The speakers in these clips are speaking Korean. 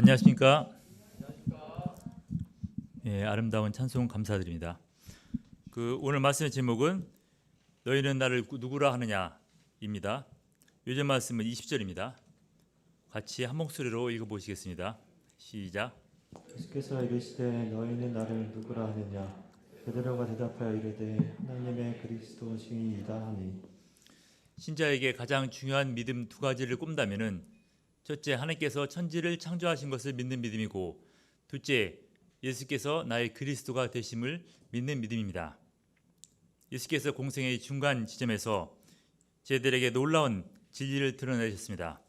안녕하십니까? 예, 아름다운 찬송 감사드립니다. 오늘 말씀의 제목은 너희는 나를 누구라 하느냐입니다. 요즘 말씀은 20절입니다. 같이 한 목소리로 읽어보시겠습니다. 시작. 예수께서 이르시되 너희는 나를 누구라 하느냐 베드로가 대답하여 이르되 하나님의 그리스도 시이다 하니. 신자에게 가장 중요한 믿음 두 가지를 꼽는다면은 첫째, 하나님께서 천지를 창조하신 것을 믿는 믿음이고, 둘째, 예수께서 나의 그리스도가 되심을 믿는 믿음입니다. 예수께서 공생의 중간 지점에서 제자들에게 놀라운 진리를 드러내셨습니다.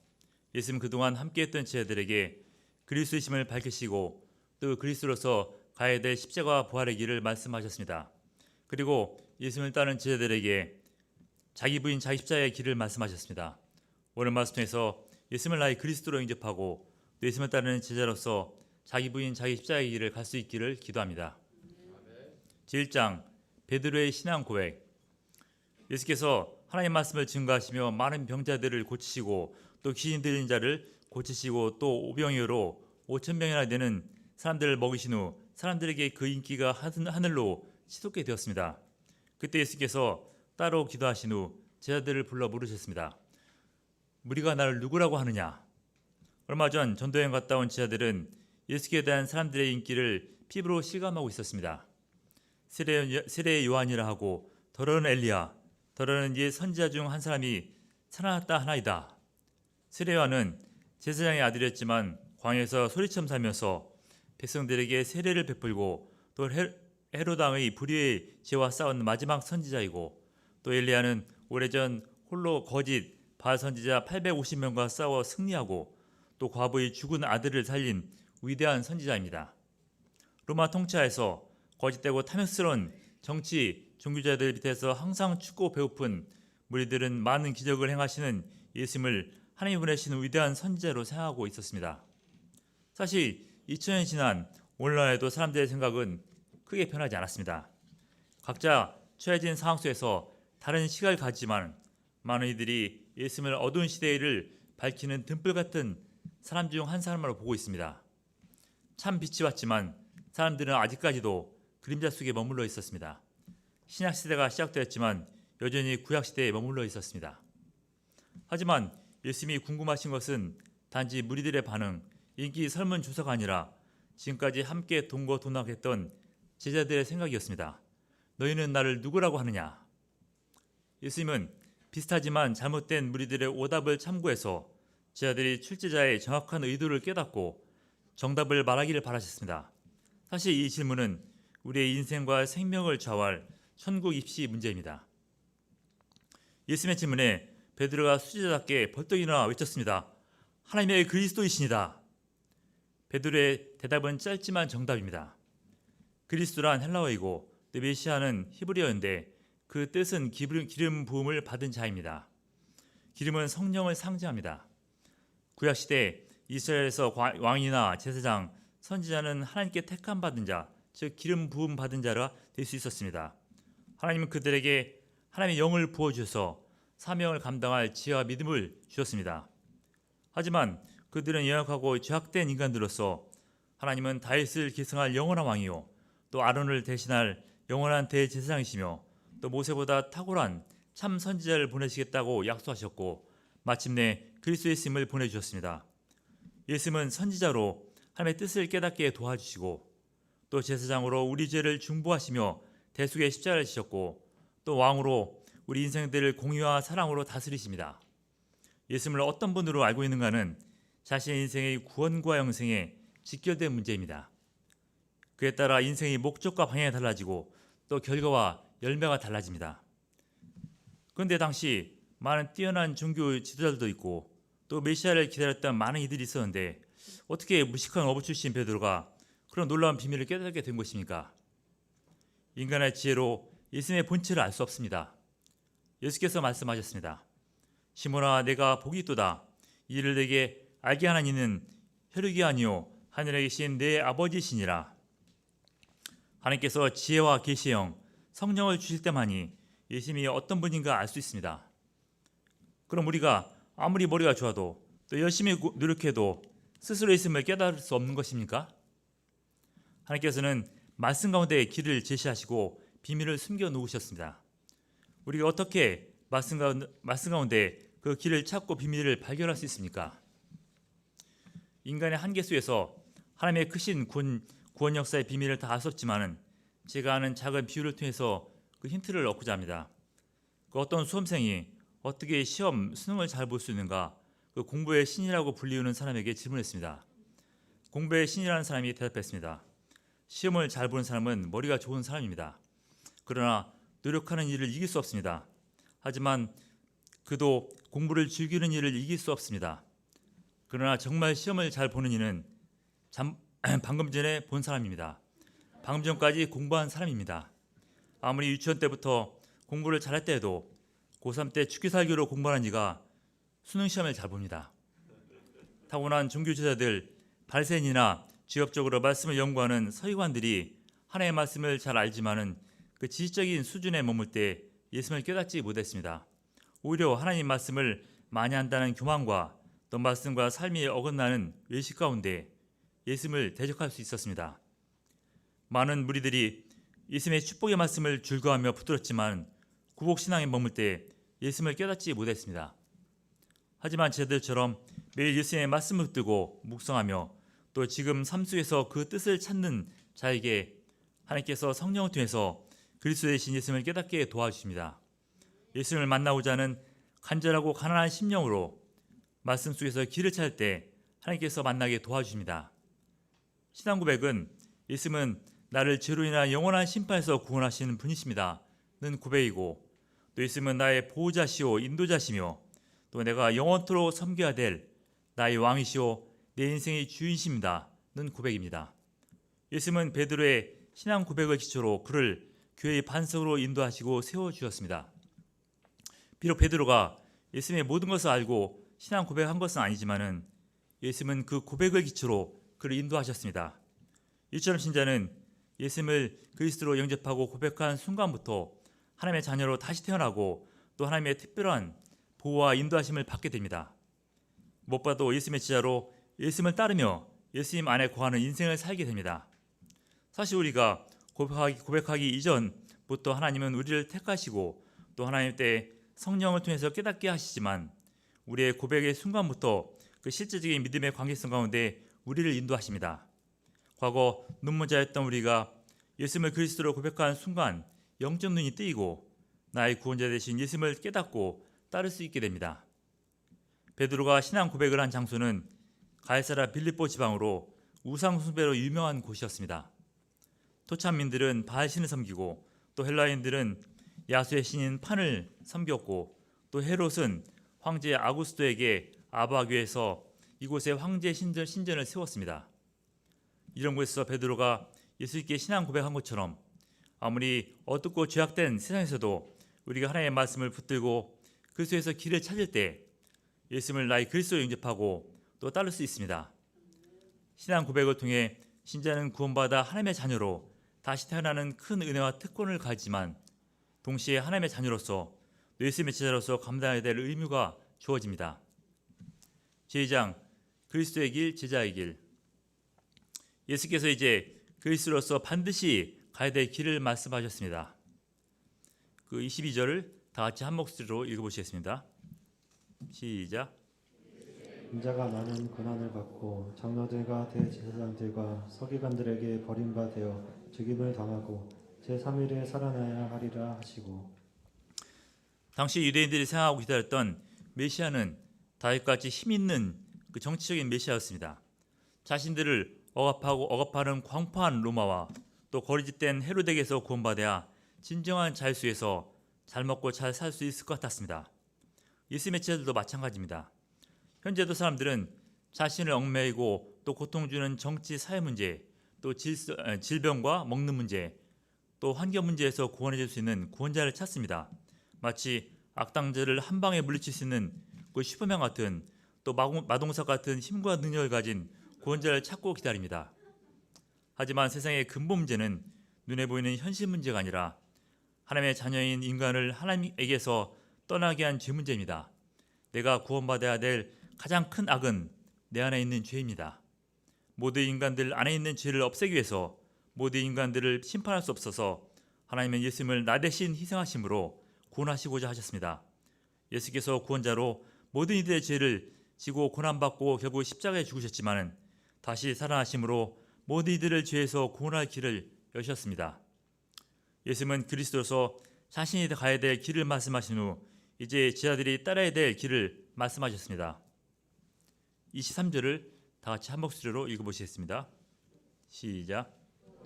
예수는 그동안 함께했던 제자들에게 그리스도이심을 밝히시고 또 그리스도로서 가야 될 십자가와 부활의 길을 말씀하셨습니다. 그리고 예수님을 따르는 제자들에게 자기 부인 자기 십자가의 길을 말씀하셨습니다. 오늘 말씀 통해서 예수님을 나의 그리스도로 영접하고 또 예수님을 따르는 제자로서 자기 부인 자기 십자가의 길을 갈 수 있기를 기도합니다. 제1장 베드로의 신앙 고백. 예수께서 하나님의 말씀을 증거하시며 많은 병자들을 고치시고 또 귀신 들린 자를 고치시고 또 오병이어로 5,000명이나 되는 사람들을 먹이신 후 사람들에게 그 인기가 하늘로 치솟게 되었습니다. 그때 예수께서 따로 기도하신 후 제자들을 불러 물으셨습니다. 우리가 나를 누구라고 하느냐? 얼마 전 전도여행 갔다 온 제자들은 예수께 대한 사람들의 인기를 피부로 실감하고 있었습니다. 세례 요한이라 하고 더러는 엘리야, 더러는 옛 선지자 중 한 사람이 살아났다 하나이다. 세례 요한은 제사장의 아들이었지만 광야에서 소리처럼 살면서 백성들에게 세례를 베풀고 또 헤롯 왕의 불의의 죄와 싸운 마지막 선지자이고, 또 엘리야는 오래전 홀로 거짓 바알 선지자 850명과 싸워 승리하고 또 과부의 죽은 아들을 살린 위대한 선지자입니다. 로마 통치하에서 거짓되고 탐욕스러운 정치 종교자들 밑에서 항상 춥고 배고픈 무리들은 많은 기적을 행하시는 예수님을 하나님이 보내시는 위대한 선지자로 생각하고 있었습니다. 사실 2000년 지난 오늘날에도 사람들의 생각은 크게 변하지 않았습니다. 각자 처해진 상황 속에서 다른 시각을 가지만 많은 이들이 예수님을 어두운 시대를 밝히는 등불 같은 사람 중 한 사람으로 보고 있습니다. 참 빛이 왔지만 사람들은 아직까지도 그림자 속에 머물러 있었습니다. 신약 시대가 시작되었지만 여전히 구약 시대에 머물러 있었습니다. 하지만 예수님이 궁금하신 것은 단지 무리들의 반응, 인기 설문조사가 아니라 지금까지 함께 동거동락했던 제자들의 생각이었습니다. 너희는 나를 누구라고 하느냐? 예수님은 비슷하지만 잘못된 무리들의 오답을 참고해서 제자들이 출제자의 정확한 의도를 깨닫고 정답을 말하기를 바라셨습니다. 사실 이 질문은 우리의 인생과 생명을 좌우할 천국 입시 문제입니다. 예수님의 질문에 베드로가 수제자답게 벌떡 일어나 외쳤습니다. 하나님의 그리스도이시니다. 베드로의 대답은 짧지만 정답입니다. 그리스도란 헬라어이고 또 메시아는 히브리어인데 그 뜻은 기름 부음을 받은 자입니다. 기름은 성령을 상징합니다. 구약시대 이스라엘에서 왕이나 제사장, 선지자는 하나님께 택함 받은 자, 즉 기름 부음 받은 자라 될 수 있었습니다. 하나님은 그들에게 하나님의 영을 부어주셔서 사명을 감당할 지혜와 믿음을 주셨습니다. 하지만 그들은 연약하고 죄악된 인간들로서 하나님은 다윗을 계승할 영원한 왕이요 또 아론을 대신할 영원한 대제사장이시며 또 모세보다 탁월한 참 선지자를 보내시겠다고 약속하셨고 마침내 그리스도 예수님을 보내주셨습니다. 예수님은 선지자로 하나님의 뜻을 깨닫게 도와주시고 또 제사장으로 우리 죄를 중보하시며 대속의 십자가를 지셨고 또 왕으로 우리 인생들을 공의와 사랑으로 다스리십니다. 예수님을 어떤 분으로 알고 있는가는 자신의 인생의 구원과 영생에 직결된 문제입니다. 그에 따라 인생의 목적과 방향이 달라지고 또 결과와 열매가 달라집니다. 그런데 당시 많은 뛰어난 종교 지도자들도 있고 또 메시아를 기다렸던 많은 이들이 있었는데 어떻게 무식한 어부 출신 베드로가 그런 놀라운 비밀을 깨닫게 된 것입니까? 인간의 지혜로 예수님의 본체를 알 수 없습니다. 예수께서 말씀하셨습니다. 시몬아 내가 복이 있도다. 이를 내게 알게 하는 이는 혈육이 아니요 하늘에 계신 내 아버지시니라. 하나님께서 지혜와 계시의 영, 성령을 주실 때만이 예수님이 어떤 분인가 알 수 있습니다. 그럼 우리가 아무리 머리가 좋아도 또 열심히 노력해도 스스로 있음을 깨달을 수 없는 것입니까? 하나님께서는 말씀 가운데 길을 제시하시고 비밀을 숨겨 놓으셨습니다. 우리가 어떻게 말씀 가운데 그 길을 찾고 비밀을 발견할 수 있습니까? 인간의 한계 속에서 하나님의 크신 구원 역사의 비밀을 다 알 수 없지만은 제가 아는 작은 비유를 통해서 그 힌트를 얻고자 합니다. 그 어떤 수험생이 어떻게 수능을 잘 볼 수 있는가 그 공부의 신이라고 불리우는 사람에게 질문했습니다. 공부의 신이라는 사람이 대답했습니다. 시험을 잘 보는 사람은 머리가 좋은 사람입니다. 그러나 노력하는 일을 이길 수 없습니다. 하지만 그도 공부를 즐기는 일을 이길 수 없습니다. 그러나 정말 시험을 잘 보는 이는 방금 전에 본 사람입니다. 방금 전까지 공부한 사람입니다. 아무리 유치원 때부터 공부를 잘할 때에도 고3 때 축기살기로 공부하는 이가 수능 시험을 잘 봅니다. 타고난 종교 제자들, 바리새인이나 직업적으로 말씀을 연구하는 서기관들이 하나님의 말씀을 잘 알지만은 그 지식적인 수준에 머물 때 예수님을 깨닫지 못했습니다. 오히려 하나님 말씀을 많이 한다는 교만과 또 말씀과 삶이 어긋나는 외식 가운데 예수님을 대적할 수 있었습니다. 많은 무리들이 예수님의 축복의 말씀을 즐거워하며 붙들었지만 구복신앙에 머물 때 예수님을 깨닫지 못했습니다. 하지만 제자들처럼 매일 예수님의 말씀을 붙들고 묵상하며 또 지금 삶 속에서 그 뜻을 찾는 자에게 하나님께서 성령을 통해서 그리스도 되신 예수님을 깨닫게 도와주십니다. 예수님을 만나고자 하는 간절하고 가난한 심령으로 말씀 속에서 길을 찾을 때 하나님께서 만나게 도와주십니다. 신앙 고백은 예수님은 나를 죄로 인한 영원한 심판에서 구원하시는 분이십니다 는 고백이고 또 예수님은 나의 보호자시오 인도자시며 또 내가 영원토록 섬겨야 될 나의 왕이시오 내 인생의 주인이십니다 는 고백입니다. 예수님은 베드로의 신앙 고백을 기초로 그를 교회의 반석으로 인도하시고 세워주셨습니다. 비록 베드로가 예수님의 모든 것을 알고 신앙 고백한 것은 아니지만은 예수님은 그 고백을 기초로 그를 인도하셨습니다. 이처럼 신자는 예수님을 그리스도로 영접하고 고백한 순간부터 하나님의 자녀로 다시 태어나고 또 하나님의 특별한 보호와 인도하심을 받게 됩니다. 무엇보다도 예수님의 제자로 예수님을 따르며 예수님 안에 거하는 인생을 살게 됩니다. 사실 우리가 고백하기 이전부터 하나님은 우리를 택하시고 또 하나님 때 성령을 통해서 깨닫게 하시지만 우리의 고백의 순간부터 그 실제적인 믿음의 관계성 가운데 우리를 인도하십니다. 과거 눈먼자였던 우리가 예수님을 그리스도로 고백한 순간 영적 눈이 뜨이고 나의 구원자 되신 예수님을 깨닫고 따를 수 있게 됩니다. 베드로가 신앙 고백을 한 장소는 가이사랴 빌립보 지방으로 우상 숭배로 유명한 곳이었습니다. 토참민들은 바알신을 섬기고 또 헬라인들은 야수의 신인 판을 섬겼고 또 헤롯은 황제 아구스토에게 아바교에서 이곳에 황제 신전을 세웠습니다. 이런 곳에서 베드로가 예수님께 신앙 고백한 것처럼 아무리 어둡고 죄악된 세상에서도 우리가 하나님의 말씀을 붙들고 그리스도에서 길을 찾을 때 예수님을 나의 그리스도로 영접하고 또 따를 수 있습니다. 신앙 고백을 통해 신자는 구원받아 하나님의 자녀로 다시 태어나는 큰 은혜와 특권을 가지만 동시에 하나님의 자녀로서 예수님의 제자로서 감당해야 될 의무가 주어집니다. 제2장 그리스도의 길 제자의 길. 예수께서 이제 그리스도로서 반드시 가야 될 길을 말씀하셨습니다. 그 22절을 다 같이 한 목소리로 읽어보시겠습니다. 시작. 인자가 많은 고난을 받고 장로들과 대제사장들과 서기관들에게 버림바 되어 죽임을 당하고 제3일에 살아나야 하리라 하시고. 당시 유대인들이 생각하고 기다렸던 메시아는 다윗같이 힘있는 그 정치적인 메시아였습니다. 자신들을 억압하는 광파한 로마와 또 거리짓된 헤로덱에서 구원받아야 진정한 자유 속에서 잘 먹고 잘 살 수 있을 것 같았습니다. 예수님의 제자들도 마찬가지입니다. 현재도 사람들은 자신을 얽매이고 또 고통 주는 정치 사회 문제, 또 질병과 먹는 문제, 또 환경 문제에서 구원해 줄 수 있는 구원자를 찾습니다. 마치 악당들을 한 방에 물리칠 수 있는 그 슈퍼맨 같은 또 마동석 같은 힘과 능력을 가진 구원자를 찾고 기다립니다. 하지만 세상의 근본 문제는 눈에 보이는 현실 문제가 아니라 하나님의 자녀인 인간을 하나님에게서 떠나게 한 죄 문제입니다. 내가 구원받아야 될 가장 큰 악은 내 안에 있는 죄입니다. 모든 인간들 안에 있는 죄를 없애기 위해서 모든 인간들을 심판할 수 없어서 하나님은 예수님을 나 대신 희생하심으로 구원하시고자 하셨습니다. 예수께서 구원자로 모든 이들의 죄를 지고 고난받고 결국 십자가에 죽으셨지만 다시 살아나심으로 모든 이들을 죄에서 구원할 길을 여셨습니다. 예수님은 그리스도로서 자신이 가야 될 길을 말씀하신 후 이제 제자들이 따라야 될 길을 말씀하셨습니다. 23절을 다 같이 한 목소리로 읽어보시겠습니다. 시작.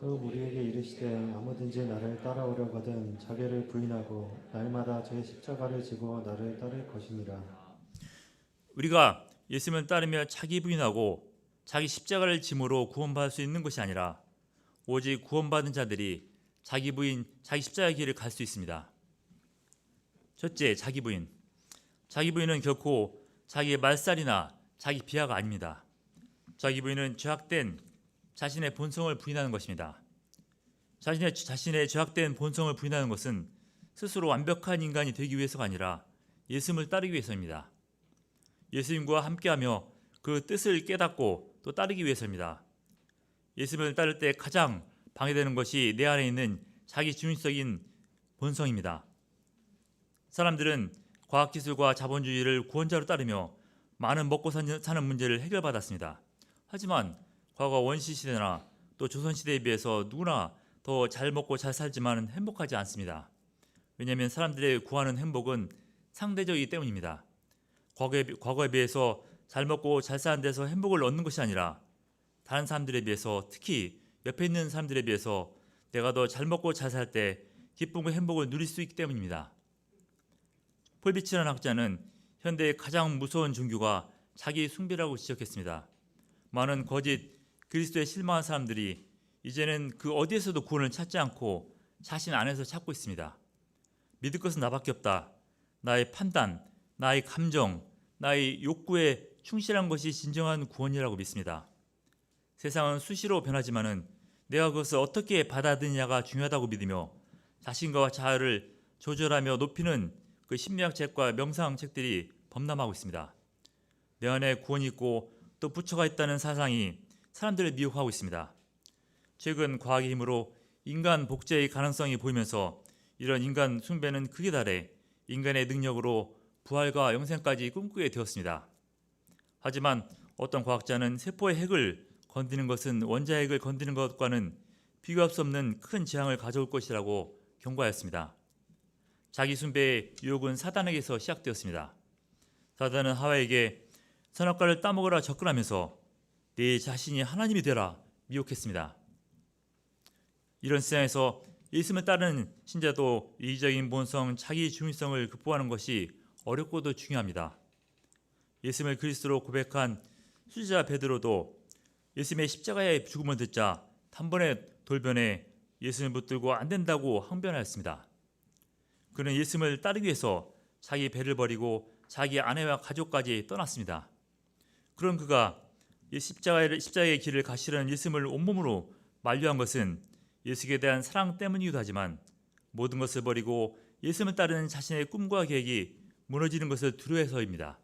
또 우리에게 이르시되 아무든지 나를 따라오려거든 자기를 부인하고 날마다 제 십자가를 지고 나를 따를 것이니라. 우리가 예수님을 따르며 자기 부인하고 자기 십자가를 짐으로 구원받을 수 있는 것이 아니라 오직 구원받은 자들이 자기 부인, 자기 십자가의 길을 갈 수 있습니다. 첫째, 자기 부인. 자기 부인은 결코 자기의 말살이나 자기 비하가 아닙니다. 자기 부인은 죄악된 자신의 본성을 부인하는 것입니다. 자신의 죄악된 본성을 부인하는 것은 스스로 완벽한 인간이 되기 위해서가 아니라 예수님을 따르기 위해서입니다. 예수님과 함께하며 그 뜻을 깨닫고 또 따르기 위해서입니다. 예수님을 따를 때 가장 방해되는 것이 내 안에 있는 자기 중심적인 본성입니다. 사람들은 과학기술과 자본주의를 구원자로 따르며 많은 먹고 사는 문제를 해결받았습니다. 하지만 과거 원시시대나 또 조선시대에 비해서 누구나 더 잘 먹고 잘 살지만 행복하지 않습니다. 왜냐하면 사람들의 구하는 행복은 상대적이기 때문입니다. 과거에 비해서 잘 먹고 잘 사는 데서 행복을 얻는 것이 아니라 다른 사람들에 비해서, 특히 옆에 있는 사람들에 비해서 내가 더 잘 먹고 잘 살 때 기쁨과 행복을 누릴 수 있기 때문입니다. 폴 비치라는 학자는 현대의 가장 무서운 종교가 자기 숭배라고 지적했습니다. 많은 거짓 그리스도에 실망한 사람들이 이제는 그 어디에서도 구원을 찾지 않고 자신 안에서 찾고 있습니다. 믿을 것은 나밖에 없다. 나의 판단, 나의 감정, 나의 욕구에 충실한 것이 진정한 구원이라고 믿습니다. 세상은 수시로 변하지만은 내가 그것을 어떻게 받아들이냐가 중요하다고 믿으며 자신과 자아를 조절하며 높이는 그 심리학 책과 명상 책들이 범람하고 있습니다. 내 안에 구원이 있고 또 부처가 있다는 사상이 사람들을 미혹하고 있습니다. 최근 과학의 힘으로 인간 복제의 가능성이 보이면서 이런 인간 숭배는 극에 달해 인간의 능력으로 부활과 영생까지 꿈꾸게 되었습니다. 하지만 어떤 과학자는 세포의 핵을 건드리는 것은 원자의 핵을 건드리는 것과는 비교할 수 없는 큰 재앙을 가져올 것이라고 경고하였습니다. 자기 숭배의 유혹은 사단에게서 시작되었습니다. 사단은 하와에게 선악과를 따먹으라 접근하면서 네 자신이 하나님이 되라 미혹했습니다. 이런 세상에서 예수님을 따르는 신자도 이기적인 본성, 자기 중심성을 극복하는 것이 어렵고도 중요합니다. 예수님을 그리스도로 고백한 수지자 베드로도 예수님의 십자가의 죽음을 듣자 단번에 돌변해 예수님을 붙들고 안 된다고 항변하였습니다. 그는 예수님을 따르기 위해서 자기 배를 버리고 자기 아내와 가족까지 떠났습니다. 그런 그가 십자가의 길을 가시려는 예수님을 온몸으로 만류한 것은 예수에 대한 사랑 때문이기도 하지만 모든 것을 버리고 예수님을 따르는 자신의 꿈과 계획이 무너지는 것을 두려워해서입니다.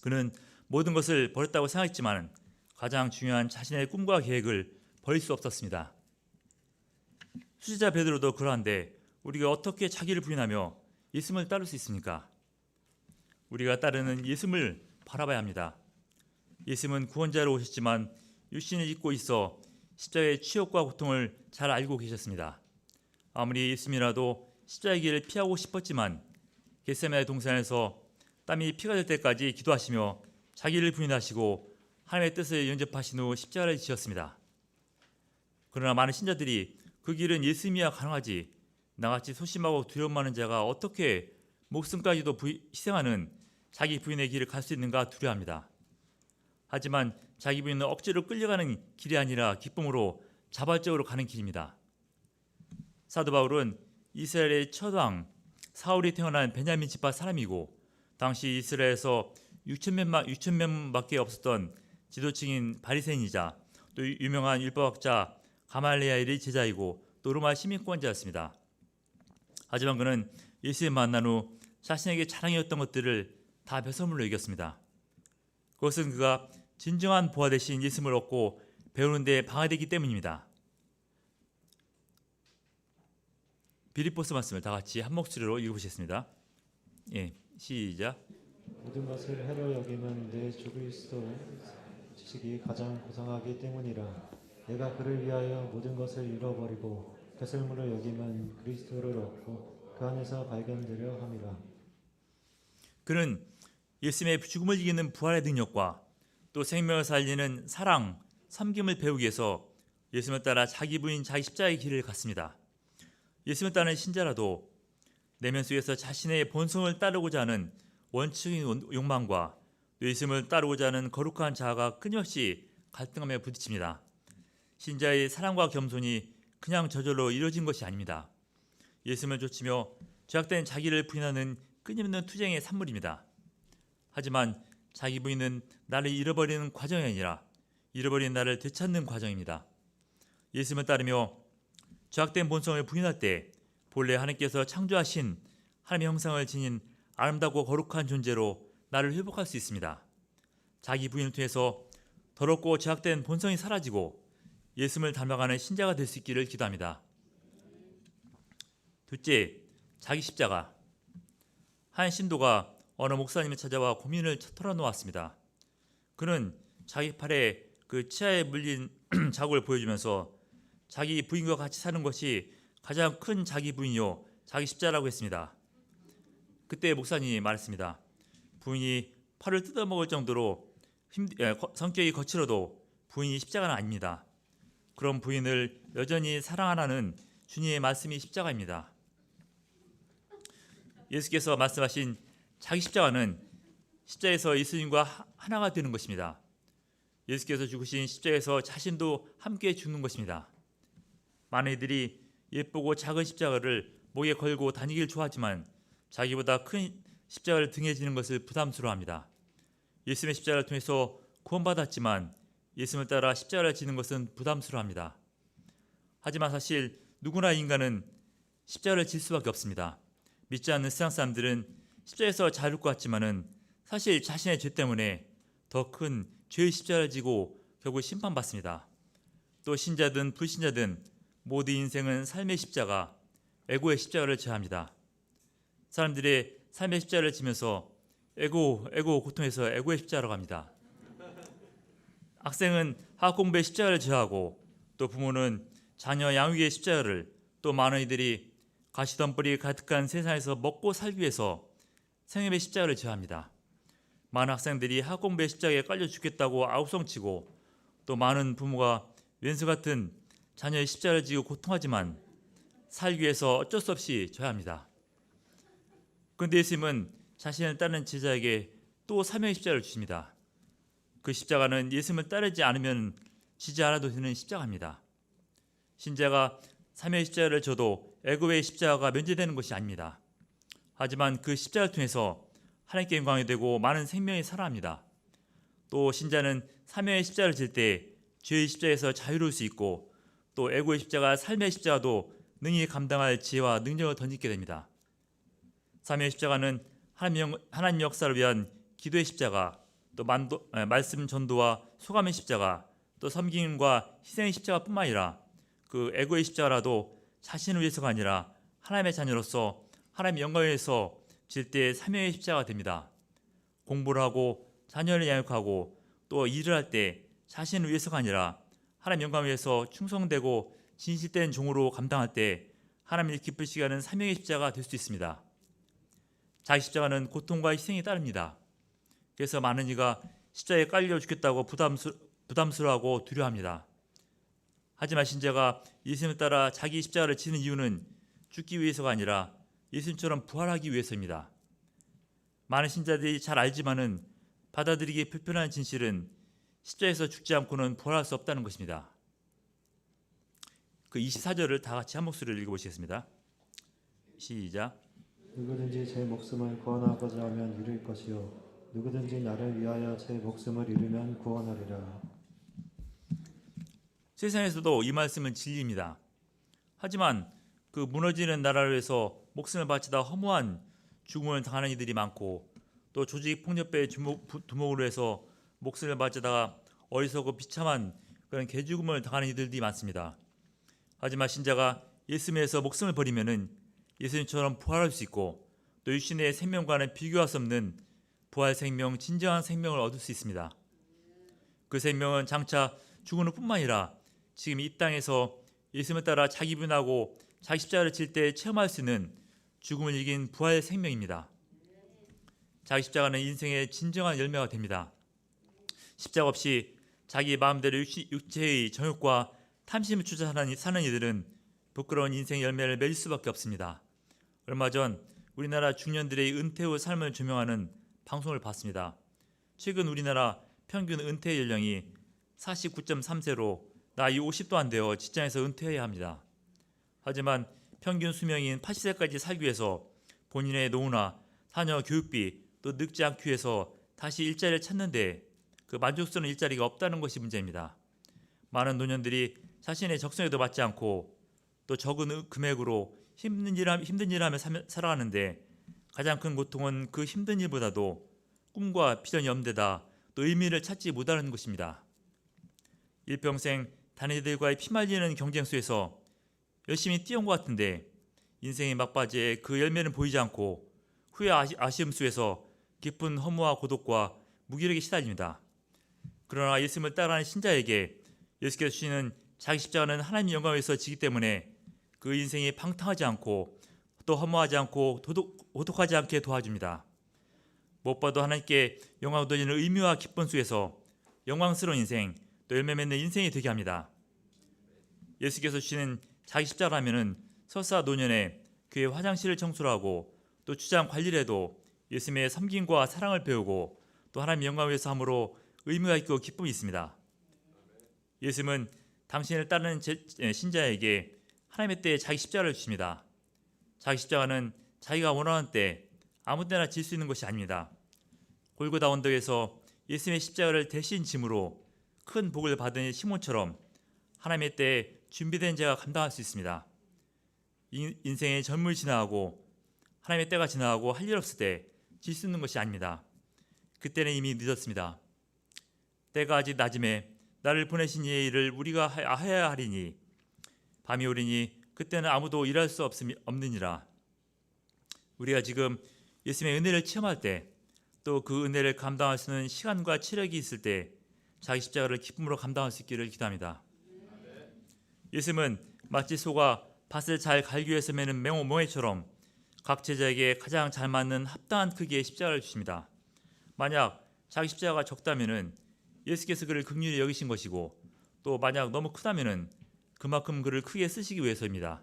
그는 모든 것을 버렸다고 생각했지만 가장 중요한 자신의 꿈과 계획을 버릴 수 없었습니다. 수지자 베드로도 그러한데 우리가 어떻게 자기를 부인하며 예수님을 따를 수 있습니까? 우리가 따르는 예수님을 바라봐야 합니다. 예수님은 구원자로 오셨지만 육신을 입고 있어 십자가의 치욕과 고통을 잘 알고 계셨습니다. 아무리 예수님이라도 십자가의 길을 피하고 싶었지만 겟세마네 동산에서 땀이 피가 될 때까지 기도하시며 자기를 부인하시고 하나님의 뜻을 영접하신 후 십자가를 지었습니다. 그러나 많은 신자들이 그 길은 예수님이야 가능하지 나같이 소심하고 두려움 많은 자가 어떻게 목숨까지도 희생하는 자기 부인의 길을 갈 수 있는가 두려워합니다. 하지만 자기 부인은 억지로 끌려가는 길이 아니라 기쁨으로 자발적으로 가는 길입니다. 사도 바울은 이스라엘의 첫 왕 사울이 태어난 베냐민 지파 사람이고 당시 이스라엘에서 6,000명밖에 없었던 지도층인 바리새인이자 또 유명한 율법학자 가말리엘의 제자이고 또 로마 시민권자였습니다. 하지만 그는 예수를 만난 후 자신에게 자랑이었던 것들을 다 배설물로 이겼습니다. 그것은 그가 진정한 보화 대신 예수님을 얻고 배우는 데 방해되기 때문입니다. 빌립보서 말씀을 다 같이 한 목소리로 읽어보시겠습니다. 예, 시작. 모든 것을 해로 여김은 내 주 그리스도 지식이 가장 고상하기 때문이라. 내가 그를 위하여 모든 것을 잃어버리고 배설물을 여김은 그리스도를 얻고 그 안에서 발견되려 함이라. 그는 예수님의 죽음을 이기는 부활의 능력과 또 생명을 살리는 사랑, 섬김을 배우기 위해서 예수님을 따라 자기 부인 자기 십자가의 길을 갔습니다. 예수님을 따르는 신자라도 내면 속에서 자신의 본성을 따르고자 하는 원칙적인 욕망과 예수님을 따르고자 하는 거룩한 자아가 끊임없이 갈등하며 부딪힙니다. 신자의 사랑과 겸손이 그냥 저절로 이루어진 것이 아닙니다. 예수님을 좇으며 죄악된 자기를 부인하는 끊임없는 투쟁의 산물입니다. 하지만 자기 부인은 나를 잃어버리는 과정이 아니라 잃어버린 나를 되찾는 과정입니다. 예수님을 따르며 죄악된 본성을 부인할 때 본래 하나님께서 창조하신 하나님의 형상을 지닌 아름답고 거룩한 존재로 나를 회복할 수 있습니다. 자기 부인을 통해서 더럽고 죄악된 본성이 사라지고 예수님을 닮아가는 신자가 될 수 있기를 기도합니다. 둘째, 자기 십자가. 한 신도가 어느 목사님을 찾아와 고민을 털어놓았습니다. 그는 자기 팔에 그 치아에 물린 자국을 보여주면서 자기 부인과 같이 사는 것이 가장 큰 자기 부인이요 자기 십자라고 했습니다. 그때 목사님이 말했습니다. 부인이 팔을 뜯어먹을 정도로 성격이 거칠어도 부인이 십자가는 아닙니다. 그런 부인을 여전히 사랑하라는 주님의 말씀이 십자가입니다. 예수께서 말씀하신 자기 십자가는 십자에서 예수님과 하나가 되는 것입니다. 예수께서 죽으신 십자에서 자신도 함께 죽는 것입니다. 많은 이들이 예쁘고 작은 십자가를 목에 걸고 다니길 좋아하지만 자기보다 큰 십자가를 등에 지는 것을 부담스러워합니다. 예수님의 십자가를 통해서 구원받았지만 예수님을 따라 십자가를 지는 것은 부담스러워합니다. 하지만 사실 누구나 인간은 십자가를 질 수밖에 없습니다. 믿지 않는 세상 사람들은 십자가에서 자유를 것 같지만은 사실 자신의 죄 때문에 더 큰 죄의 십자가를 지고 결국 심판받습니다. 또 신자든 불신자든 모두 인생은 삶의 십자가, 에고의 십자가를 져야 합니다. 사람들의 삶의 십자가를 지면서 에고 고통에서 에고의 십자가로 갑니다. 학생은 학업 공부의 십자가를 져야 하고 또 부모는 자녀 양육의 십자가를 또 많은 이들이 가시덤불이 가득한 세상에서 먹고 살기 위해서 생업의 십자가를 져야 합니다. 많은 학생들이 학업 공부의 십자가에 깔려 죽겠다고 아우성치고 또 많은 부모가 왼수 같은 자녀의 십자가를 지고 고통하지만 살기 위해서 어쩔 수 없이 져야 합니다. 그런데 예수님은 자신을 따르는 제자에게 또 사명의 십자가를 주십니다. 그 십자가는 예수님을 따르지 않으면 지지 않아도 되는 십자가입니다. 신자가 사명의 십자가를 져도 애고의 십자가가 면제되는 것이 아닙니다. 하지만 그 십자가를 통해서 하나님께 영광이 되고 많은 생명이 살아납니다. 또 신자는 사명의 십자가를 질 때 죄의 십자가에서 자유로울 수 있고 또 애고의 십자가, 삶의 십자가도 능히 감당할 지혜와 능력을 덧입게 됩니다. 사명의 십자가는 하나님 역사를 위한 기도의 십자가, 또 말씀 전도와 소감의 십자가, 또 섬김과 희생의 십자가뿐만 아니라 그 애고의 십자가라도 자신을 위해서가 아니라 하나님의 자녀로서 하나님의 영광을 위해서 질 때 사명의 십자가가 됩니다. 공부를 하고 자녀를 양육하고 또 일을 할 때 자신을 위해서가 아니라 하나님 영광을 위해서 충성되고 진실된 종으로 감당할 때 하나님을 기쁘시게 하는 사명의 십자가가 될 수 있습니다. 자기 십자가는 고통과 희생이 따릅니다. 그래서 많은 이가 십자가에 깔려 죽겠다고 부담스러워하고 두려워합니다. 하지만 신자가 예수님을 따라 자기 십자가를 지는 이유는 죽기 위해서가 아니라 예수님처럼 부활하기 위해서입니다. 많은 신자들이 잘 알지만은 받아들이기 불편한 진실은 십자가에서 죽지 않고는 부활할 수 없다는 것입니다. 그 24절을 다 같이 한 목소리로 읽어보시겠습니다. 시작. 누구든지 제 목숨을 구원하고자 하면 잃을 것이요 누구든지 나를 위하여 제 목숨을 잃으면 구원하리라. 세상에서도 이 말씀은 진리입니다. 하지만 그 무너지는 나라를 위해서 목숨을 바치다 허무한 죽음을 당하는 이들이 많고 또 조직 폭력배의 두목으로 해서 목숨을 바치다가 어리석고 비참한 그런 개죽음을 당하는 이들이 많습니다. 하지만 신자가 예수님에서 목숨을 버리면은 예수님처럼 부활할 수 있고 또 육신의 생명과는 비교할 수 없는 부활 생명, 진정한 생명을 얻을 수 있습니다. 그 생명은 장차 죽은 후뿐만 아니라 지금 이 땅에서 예수님을 따라 자기 분하고 자기 십자가를 질 때 체험할 수 있는 죽음을 이긴 부활 생명입니다. 자기 십자가는 인생의 진정한 열매가 됩니다. 십자가 없이 자기 마음대로 육체의 정욕과 탐심을 쫓아 사는 이들은 부끄러운 인생 열매를 맺을 수밖에 없습니다. 얼마 전 우리나라 중년들의 은퇴 후 삶을 조명하는 방송을 봤습니다. 최근 우리나라 평균 은퇴 연령이 49.3세로 나이 50도 안 되어 직장에서 은퇴해야 합니다. 하지만 평균 수명인 80세까지 살기 위해서 본인의 노후나 자녀 교육비 또 늙지 않기 위해서 다시 일자리를 찾는데 그 만족스러운 일자리가 없다는 것이 문제입니다. 많은 노년들이 자신의 적성에도 맞지 않고 또 적은 금액으로 힘든 일하며 살아가는데 가장 큰 고통은 그 힘든 일보다도 꿈과 비전이 없는 데다 또 의미를 찾지 못하는 것입니다. 일평생 다른 이들과의 피말리는 경쟁 속에서 열심히 뛰어온 것 같은데 인생의 막바지에 그 열매는 보이지 않고 후회 아쉬움 속에서 깊은 허무와 고독과 무기력에 시달립니다. 그러나 예수님을 따라하는 신자에게 예수께서 주시는 자기 십자가는 하나님의 영광을 위해서 지기 때문에 그 인생이 방탕하지 않고 또 허무하지 않고 고독하지 않게 도와줍니다. 무엇보다도 하나님께 영광을 돌리는 의미와 기쁨 속에서 영광스러운 인생 또 열매 맺는 인생이 되게 합니다. 예수께서 주시는 자기 십자가라면은 설사 노년에 교회 화장실을 청소를 하고 또 주장 관리를 해도 예수님의 섬김과 사랑을 배우고 또 하나님의 영광을 위해서 함으로 의미가 있고 기쁨이 있습니다. 예수님은 당신을 따르는 신자에게 하나님의 때에 자기 십자가를 주십니다. 자기 십자가는 자기가 원하는 때 아무 때나 질 수 있는 것이 아닙니다. 골고다 언덕에서 예수님의 십자가를 대신 짐으로 큰 복을 받은 시몬처럼 하나님의 때에 준비된 자가 감당할 수 있습니다. 인생의 전물이 지나가고 하나님의 때가 지나가고 할 일 없을 때 질 수 있는 것이 아닙니다. 그때는 이미 늦었습니다. 때가 아직 낮음에 나를 보내신 이의 일을 우리가 해야 하리니 밤이 오리니 그때는 아무도 일할 수 없느니라. 우리가 지금 예수님의 은혜를 체험할 때 또 그 은혜를 감당할 수 있는 시간과 체력이 있을 때 자기 십자가를 기쁨으로 감당할 수 있기를 기도합니다. 예수님은 마치 소가 밭을 잘 갈기 위해서 매는 멍에처럼 각 제자에게 가장 잘 맞는 합당한 크기의 십자가를 주십니다. 만약 자기 십자가가 적다면은 예수께서 그를 긍휼히 여기신 것이고 또 만약 너무 크다면은 그만큼 그를 크게 쓰시기 위해서입니다.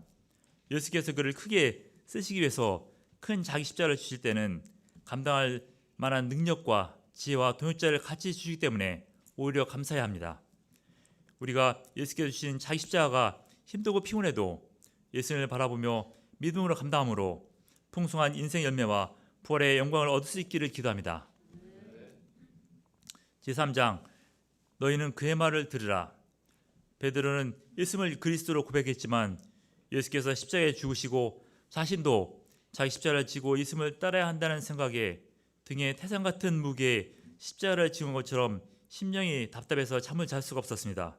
예수께서 그를 크게 쓰시기 위해서 큰 자기 십자가를 주실 때는 감당할 만한 능력과 지혜와 동역자를 같이 주시기 때문에 오히려 감사해야 합니다. 우리가 예수께서 주신 자기 십자가가 힘들고 피곤해도 예수님을 바라보며 믿음으로 감당함으로 풍성한 인생 열매와 부활의 영광을 얻을 수 있기를 기도합니다. 제3장 너희는 그의 말을 들으라. 베드로는 예수님을 그리스도로 고백했지만 예수께서 십자가에 죽으시고 자신도 자기 십자가를 지고 예수님을 따라야 한다는 생각에 등에 태산 같은 무게의 십자가를 지은 것처럼 심령이 답답해서 잠을 잘 수가 없었습니다.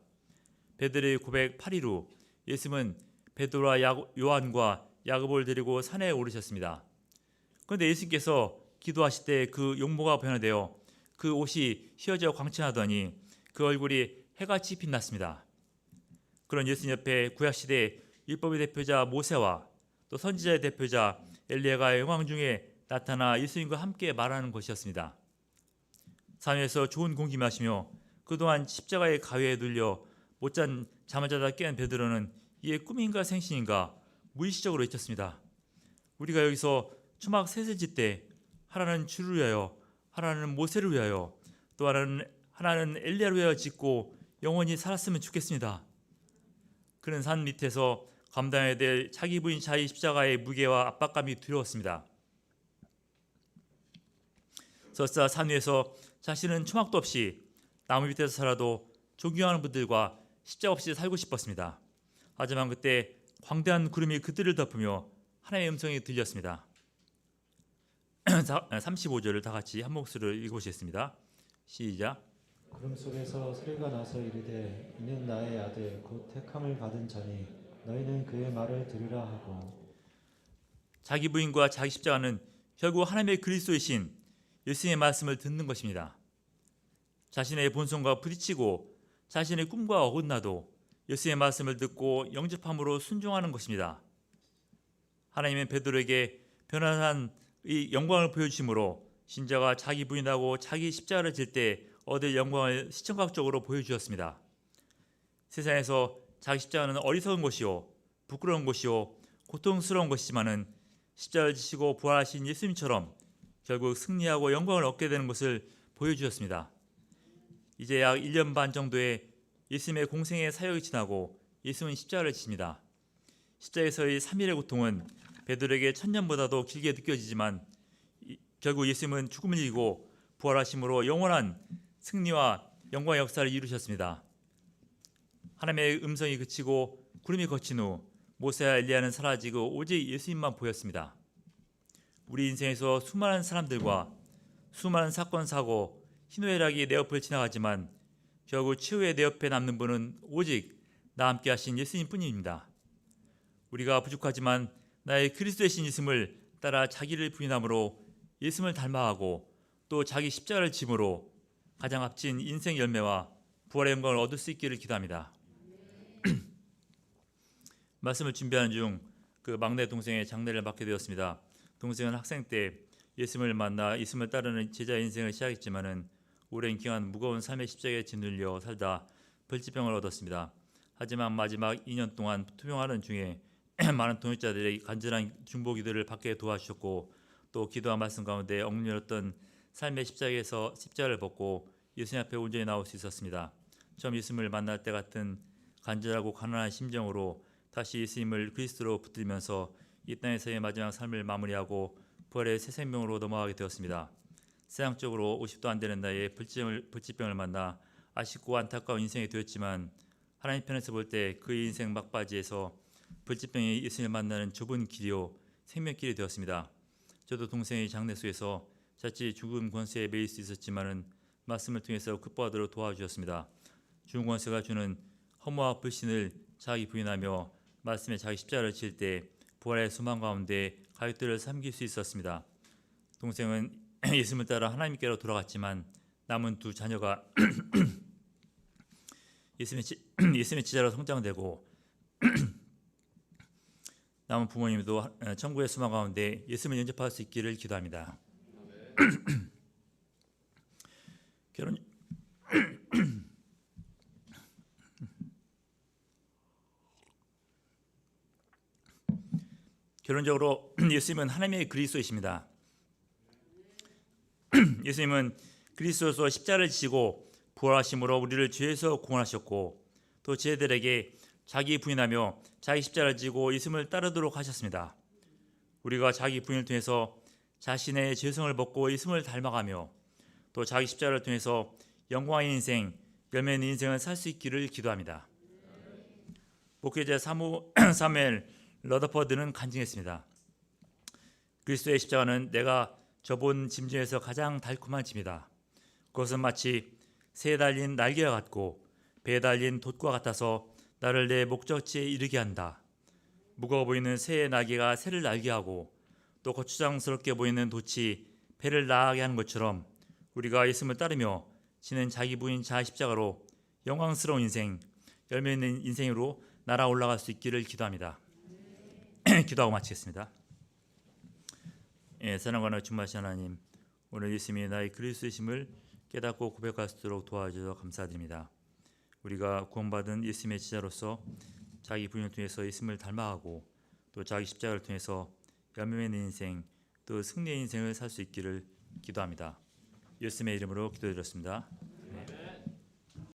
베드로의 고백 8일 후 예수님은 베드로와 요한과 야고보를 데리고 산에 오르셨습니다. 그런데 예수님께서 기도하실 때 그 용모가 변화되어 그 옷이 휘어져 광채나더니 그 얼굴이 해같이 빛났습니다. 그런 예수님 옆에 구약시대 율법의 대표자 모세와 또 선지자의 대표자 엘리야가 영광 중에 나타나 예수님과 함께 말하는 것이었습니다. 산에서 좋은 공기 마시며 그동안 십자가의 가위에 눌려 못잔 잠을 자다 깬 베드로는 이게 꿈인가 생신인가 무의식적으로 외쳤습니다. 우리가 여기서 초막 셋을 짓때 하나는 주를 위하여 하나는 모세를 위하여 또 하나는 엘리야를 위하여 짓고 영원히 살았으면 좋겠습니다. 그는 산 밑에서 감당해야 될 자기 부인 자기 십자가의 무게와 압박감이 두려웠습니다. 설사 산 위에서 자신은 초막도 없이 나무 밑에서 살아도 존경하는 분들과 십자가 없이 살고 싶었습니다. 하지만 그때 광대한 구름이 그들을 덮으며 하나님의 음성이 들렸습니다. 35절을 다 같이 한 목소리로 읽어보시겠습니다. 시작. 구름 속에서 소리가 나서 이르되 이는 나의 아들 곧 택함을 받은 자니 너희는 그의 말을 들으라 하고 자기 부인과 자기 십자가는 결국 하나님의 그리스도이신 예수님의 말씀을 듣는 것입니다. 자신의 본성과 부딪히고 자신의 꿈과 어긋나도 예수님의 말씀을 듣고 영접함으로 순종하는 것입니다. 하나님은 베드로에게 변화한 이 영광을 보여주심으로 신자가 자기 부인하고 자기 십자가를 질 때 얻을 영광을 시청각적으로 보여주었습니다. 세상에서 자기 십자가는 어리석은 것이요 부끄러운 것이요 고통스러운 것이지만은 십자가를 지시고 부활하신 예수님처럼 결국 승리하고 영광을 얻게 되는 것을 보여주었습니다. 이제 약 1년 반 정도의 예수님의 공생의 사역이 지나고 예수님은 십자가를 지십니다. 십자가에서의 3일의 고통은 베드로에게 1000년보다도 길게 느껴지지만 결국 예수님은 죽음을 이기고 부활하심으로 영원한 승리와 영광의 역사를 이루셨습니다. 하나님의 음성이 그치고 구름이 거친 후 모세와 엘리야는 사라지고 오직 예수님만 보였습니다. 우리 인생에서 수많은 사람들과 수많은 사건 사고 희노애락이 내 옆을 지나가지만 결국 최후의 내 옆에 남는 분은 오직 나와 함께 하신 예수님 뿐입니다. 우리가 부족하지만 나의 그리스도의 신 예수님을 따라 자기를 부인함으로 예수님을 닮아가고 또 자기 십자가를 짐으로 가장 값진 인생 열매와 부활의 영광을 얻을 수 있기를 기도합니다. 말씀을 준비하는 중 그 막내 동생의 장례를 맡게 되었습니다. 동생은 학생 때 예수님을 만나 예수님을 따르는 제자 인생을 시작했지만은 오랜 기간 무거운 삶의 십자가에 짓눌려 살다 불치병을 얻었습니다. 하지만 마지막 2년 동안 투병하는 중에 많은 동역자들의 간절한 중보기도를 받게 도와주셨고 또 기도와 말씀 가운데 억눌렸던 삶의 십자가에서 십자가를 벗고 예수님 앞에 온전히 나올 수 있었습니다. 처음 예수님을 만날 때 같은 간절하고 가난한 심정으로 다시 예수님을 그리스도로 붙들면서 이 땅에서의 마지막 삶을 마무리하고 부활의 새 생명으로 넘어가게 되었습니다. 세상적으로 50도 안 되는 나이에 불치병을 만나 아쉽고 안타까운 인생이 되었지만 하나님 편에서 볼 때 그 인생 막바지에서 불치병이 예수님을 만나는 좁은 길이요 생명길이 되었습니다. 저도 동생의 장례 속에서 자칫 죽음 권세에 매일 수 있었지만은 말씀을 통해서 극복하도록 도와주셨습니다. 죽음 권세가 주는 허무와 불신을 자기 부인하며 말씀에 자기 십자가를 질 때 부활의 소망 가운데 가족들을 섬길 수 있었습니다. 동생은 예수님을 따라 하나님께로 돌아갔지만 남은 두 자녀가 예수님의 지자로 성장되고 남은 부모님도 천국의 소망 가운데 예수님을 영접할 수 있기를 기도합니다. 결론적으로 예수님은 하나님의 그리스도이십니다. 예수님은 그리스도로서 십자가를 지시고 부활하심으로 우리를 죄에서 구원하셨고 또 죄들에게 자기 부인하며 자기 십자가를 지고 예수님을 따르도록 하셨습니다. 우리가 자기 부인을 통해서 자신의 죄성을 벗고 예수님을 닮아가며 또 자기 십자가를 통해서 영광의 인생, 열매 있는 인생을 살 수 있기를 기도합니다. 목회자 사무엘 러더퍼드는 간증했습니다. 그리스도의 십자가는 내가 져본 짐 중에서 가장 달콤한 짐이다. 그것은 마치 새에 달린 날개와 같고 배에 달린 돛과 같아서 나를 내 목적지에 이르게 한다. 무거워 보이는 새의 날개가 새를 날게 하고 또 거추장스럽게 보이는 돛이 배를 나가게 하는 것처럼 우리가 예수님을 따르며 지는 자기 부인 자아 십자가로 영광스러운 인생, 열매 있는 인생으로 날아 올라갈 수 있기를 기도합니다. 기도하고 마치겠습니다. 사랑과 충만하신 하나님, 오늘 예수님이 나의 그리스도이심을 깨닫고 고백할 수 있도록 도와주셔서 감사드립니다. 우리가 구원받은 예수님의 지자로서 자기 부인을 통해서 예수님을 닮아가고 또 자기 십자가를 통해서 열매 있는 인생, 또 승리의 인생을 살 수 있기를 기도합니다. 예수님의 이름으로 기도드렸습니다.